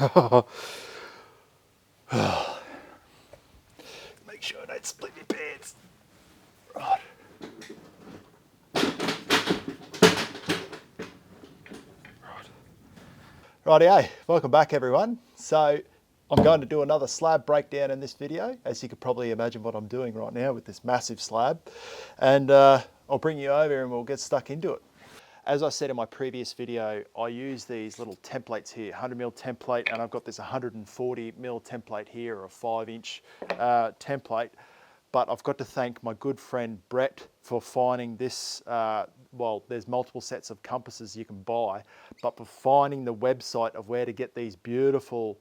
Make sure I don't split your pants. Right. Rightio, welcome back everyone. So I'm going to do another slab breakdown in this video. As you could probably imagine what I'm doing right now with this massive slab. And I'll bring you over and we'll get stuck into it. As I said in my previous video, I use these little templates here, 100mm template, and I've got this 140mm template here, a 5-inch template. But I've got to thank my good friend Brett for finding this, well, there's multiple sets of compasses you can buy, but for finding the website of where to get these beautiful,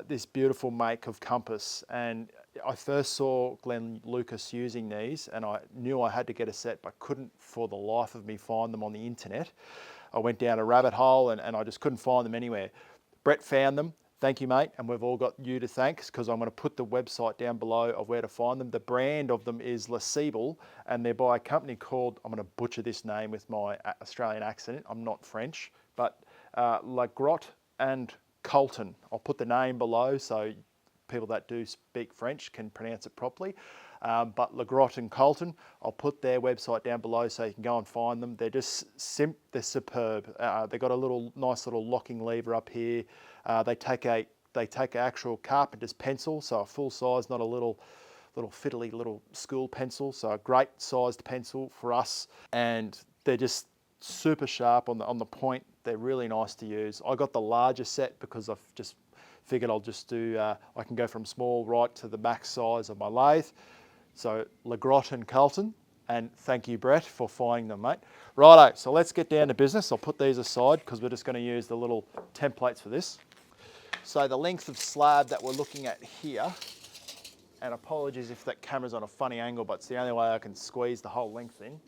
this beautiful make of compass. And I first saw Glenn Lucas using these and I knew I had to get a set, but couldn't for the life of me find them on the internet. I went down a rabbit hole and I just couldn't find them anywhere. Brett found them. Thank you, mate, and we've all got you to thank because I'm going to put the website down below of where to find them. The brand of them is Largeot, and they're by a company called, I'm going to butcher this name with my Australian accent, I'm not French, but Largeot and Coltin. I'll put the name below so people that do speak French can pronounce it properly. But Largeot and Coltin, I'll put their website down below so you can go and find them. They're just they're superb. They've got a nice little locking lever up here. They take an actual carpenter's pencil, so a full size, not a little fiddly little school pencil. So a great sized pencil for us, and they're just super sharp on the point. They're really nice to use. I got the larger set because I've just figured I'll just do, I can go from small right to the max size of my lathe. So Largeot and Coltin, and thank you Brett for finding them, mate. Righto, so let's get down to business. I'll put these aside because we're just going to use the little templates for this. So the length of slab that we're looking at here, and apologies if that camera's on a funny angle, but it's the only way I can squeeze the whole length in.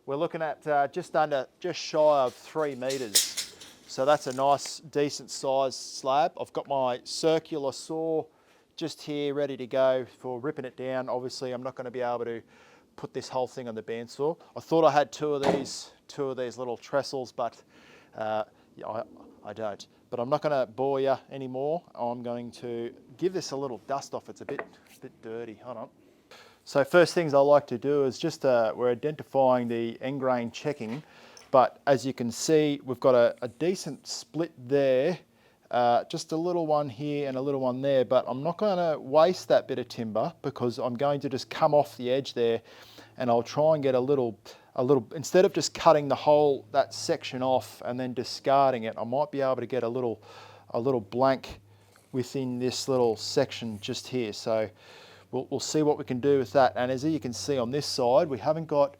We're looking at just shy of 3 meters. So that's a nice, decent sized slab. I've got my circular saw just here ready to go for ripping it down. Obviously, I'm not going to be able to put this whole thing on the bandsaw. I thought I had two of these little trestles, but yeah, I don't. But I'm not going to bore you anymore. I'm going to give this a little dust off. It's a bit dirty. Hold on. So first things I like to do is just, we're identifying the end grain checking, but as you can see, we've got a decent split there, just a little one here and a little one there, but I'm not going to waste that bit of timber because I'm going to just come off the edge there and I'll try and get a little, instead of just cutting the whole, that section off and then discarding it, I might be able to get a little blank within this little section just here. So we'll see what we can do with that. And as you can see on this side, we haven't got,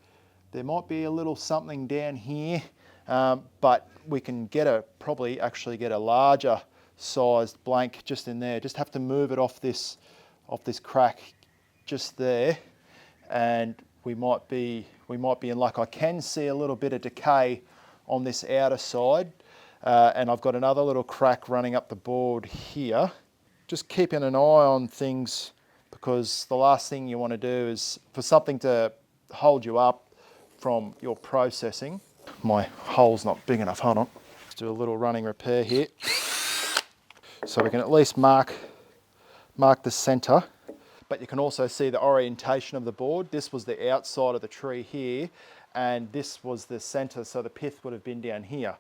there might be a little something down here, but we can probably actually get a larger sized blank just in there. Just have to move it off this crack just there, and we might be in luck. I can see a little bit of decay on this outer side, and I've got another little crack running up the board here. Just keeping an eye on things, because the last thing you want to do is for something to hold you up from your processing. My hole's not big enough, hold on. Let's do a little running repair here. So we can at least mark the center, but you can also see the orientation of the board. This was the outside of the tree here, and this was the center, so the pith would have been down here.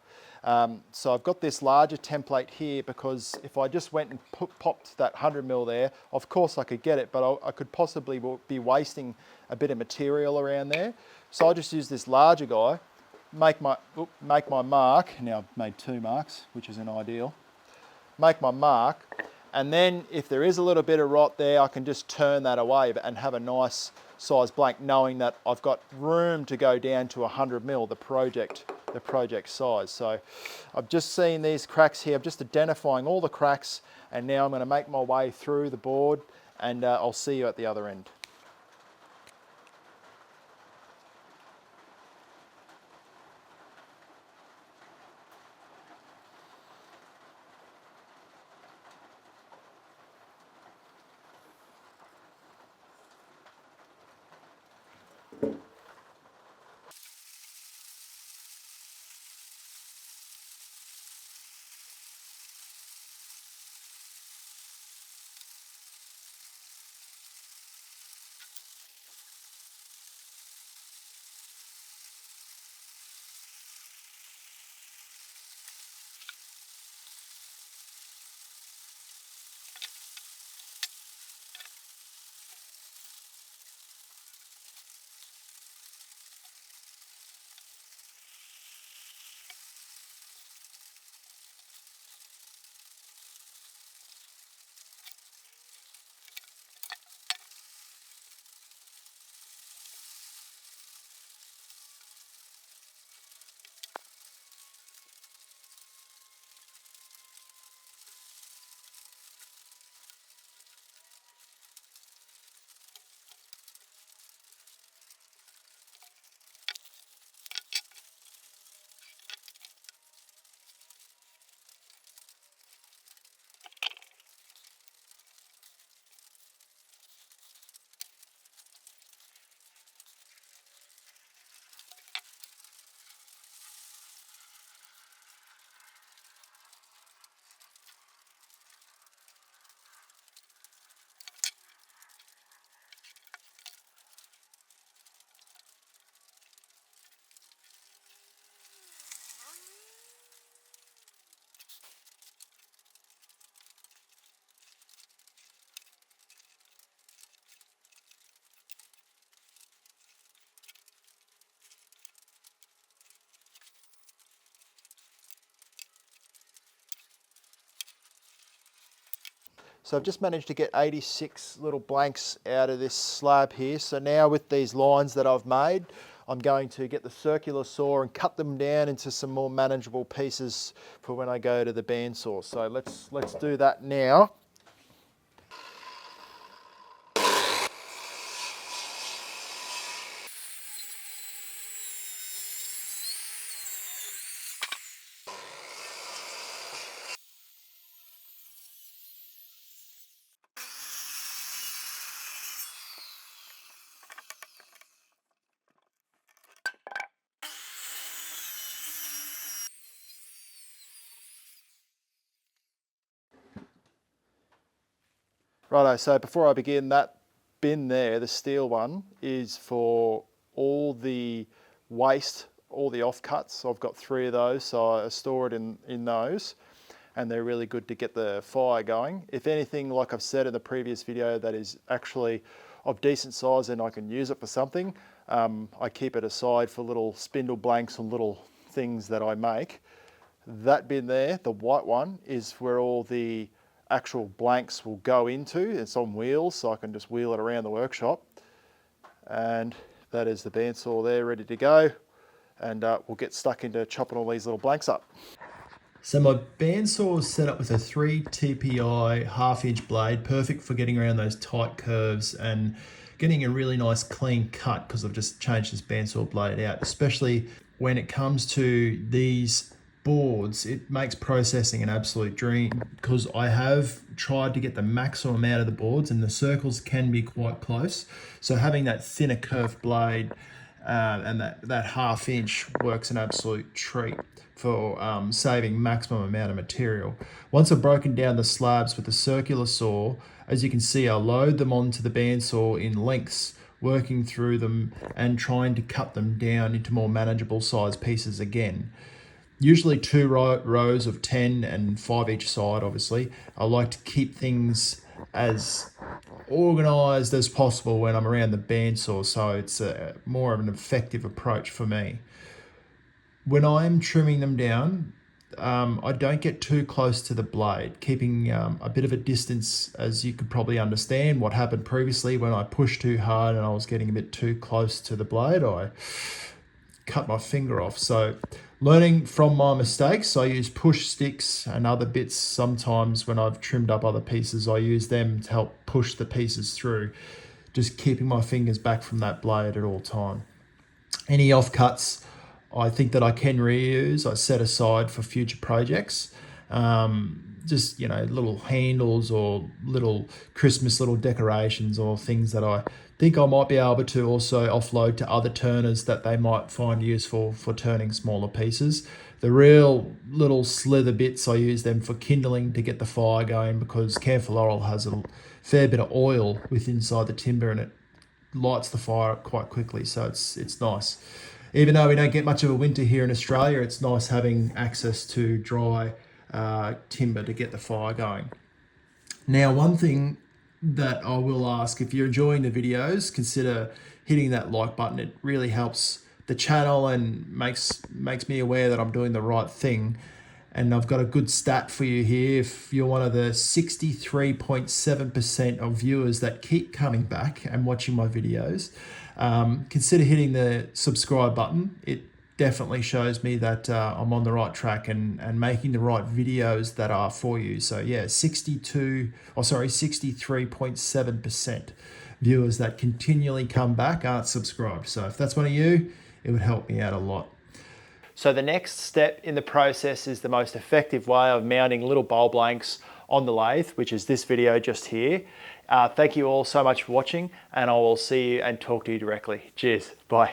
So I've got this larger template here because if I just went and popped that 100mm there, of course I could get it, but I could possibly be wasting a bit of material around there. So I'll just use this larger guy, make my mark. Now I've made 2 marks, which isn't ideal. Make my mark, and then if there is a little bit of rot there, I can just turn that away and have a nice size blank, knowing that I've got room to go down to 100mm, the project size. So I've just seen these cracks here. I'm just identifying all the cracks, and now I'm going to make my way through the board, and I'll see you at the other end. So I've just managed to get 86 little blanks out of this slab here. So now with these lines that I've made, I'm going to get the circular saw and cut them down into some more manageable pieces for when I go to the bandsaw. So let's do that now. Righto, so before I begin, that bin there, the steel one, is for all the waste, all the offcuts. I've got 3 of those, so I store it in those, and they're really good to get the fire going. If anything, like I've said in the previous video, that is actually of decent size and I can use it for something, I keep it aside for little spindle blanks and little things that I make. That bin there, the white one, is where all the actual blanks will go into. It's on wheels, so I can just wheel it around the workshop. And that is the bandsaw there, ready to go. And we'll get stuck into chopping all these little blanks up. So my bandsaw is set up with a 3 TPI 1/2-inch blade, perfect for getting around those tight curves and getting a really nice clean cut, because I've just changed this bandsaw blade out. Especially when it comes to these boards, it makes processing an absolute dream, because I have tried to get the maximum out of the boards and the circles can be quite close. So having that thinner curved blade and that 1/2 inch works an absolute treat for saving maximum amount of material. Once I've broken down the slabs with the circular saw, as you can see, I'll load them onto the bandsaw in lengths, working through them and trying to cut them down into more manageable size pieces again. Usually 2 rows of 10 and 5 each side, obviously. I like to keep things as organized as possible when I'm around the bandsaw, so it's more of an effective approach for me. When I'm trimming them down, I don't get too close to the blade, keeping a bit of a distance, as you could probably understand what happened previously when I pushed too hard and I was getting a bit too close to the blade. I cut my finger off. So learning from my mistakes, I use push sticks and other bits. Sometimes when I've trimmed up other pieces, I use them to help push the pieces through, just keeping my fingers back from that blade at all time. Any offcuts I think that I can reuse, I set aside for future projects. Just, you know, little handles or little Christmas little decorations, or things that I think I might be able to also offload to other turners that they might find useful for turning smaller pieces. The real little slither bits, I use them for kindling to get the fire going, because camphor laurel has a fair bit of oil inside the timber and it lights the fire up quite quickly, so it's nice. Even though we don't get much of a winter here in Australia, it's nice having access to dry timber to get the fire going. Now, one thing that I will ask, if you're enjoying the videos, consider hitting that like button. It really helps the channel and makes me aware that I'm doing the right thing. And I've got a good stat for you here. If you're one of the 63.7% of viewers that keep coming back and watching my videos, consider hitting the subscribe button. It definitely shows me that I'm on the right track and making the right videos that are for you. So yeah, 63.7% viewers that continually come back aren't subscribed. So if that's one of you, it would help me out a lot. So the next step in the process is the most effective way of mounting little bowl blanks on the lathe, which is this video just here. Thank you all so much for watching, and I will see you and talk to you directly. Cheers, bye.